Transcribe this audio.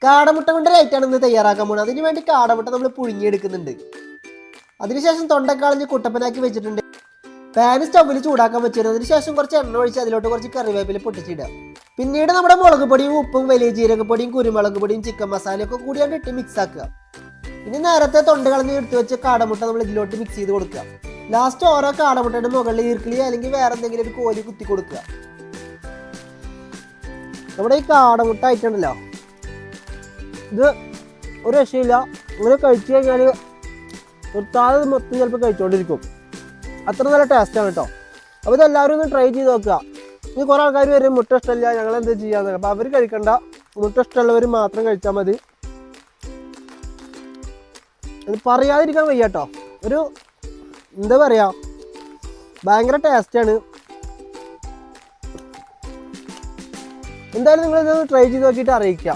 കാടമുട്ട കൊണ്ട് ലൈറ്റാണ് ഇന്ന് തയ്യാറാക്കാൻ പോകുന്നത്. അതിന് വേണ്ടി കാടമുട്ട നമ്മൾ പുഴുങ്ങിയെടുക്കുന്നുണ്ട്. അതിനുശേഷം തൊണ്ടക്കളഞ്ഞ് കുട്ടപ്പനാക്കി വെച്ചിട്ടുണ്ട്. പാന് സ്റ്റൗവിൽ ചൂടാക്കാൻ വെച്ചിരുന്നു. അതിനുശേഷം കുറച്ച് എണ്ണ ഒഴിച്ച് അതിലോട്ട് കുറച്ച് കറിവേപ്പില പൊട്ടിച്ചിടുക. പിന്നീട് നമ്മുടെ മുളക് പൊടിയും ഉപ്പും വലിയ ജീരകപ്പൊടിയും കുരുമുളക് പൊടിയും ചിക്കൻ മസാലയൊക്കെ കൂടിയാണ്ട് ഇട്ട് മിക്സ് ആക്കുക. ഇനി നേരത്തെ തൊണ്ട കളഞ്ഞ് എടുത്ത് വെച്ച് കാടമുട്ട നമ്മൾ ഇതിലോട്ട് മിക്സ് ചെയ്ത് കൊടുക്കുക. ലാസ്റ്റ് ഓരോ കാടമുട്ടയുടെ മുകളിൽ ഈർക്കിളി അല്ലെങ്കിൽ വേറെ എന്തെങ്കിലും ഒരു കോലി കുത്തി കൊടുക്കുക. നമ്മുടെ ഈ കാടമുട്ട ആയിട്ടുണ്ടല്ലോ, ഇത് ഒരു രക്ഷയില്ല. ഇങ്ങനെ കഴിച്ചു കഴിഞ്ഞാൽ നിർത്താതെ മൊത്തം ചിലപ്പോൾ കഴിച്ചുകൊണ്ടിരിക്കും. അത്ര നല്ല ടേസ്റ്റാണ് കേട്ടോ. അപ്പോൾ ഇതെല്ലാവരും ഒന്ന് ട്രൈ ചെയ്ത് നോക്കുക. ഇനി കുറേ ആൾക്കാർ വരും മുട്ട ഇഷ്ടമില്ല, ഞങ്ങൾ എന്താ ചെയ്യാന്ന്. അപ്പോൾ അവർ കഴിക്കണ്ട, മുട്ട ഇഷ്ടമുള്ളവർ മാത്രം കഴിച്ചാൽ മതി. അത് പറയാതിരിക്കാൻ വയ്യ കേട്ടോ. ഒരു എന്താ പറയുക, ഭയങ്കര ടേസ്റ്റാണ്. എന്തായാലും നിങ്ങളിത് ട്രൈ ചെയ്ത് നോക്കിയിട്ട് അറിയിക്കുക.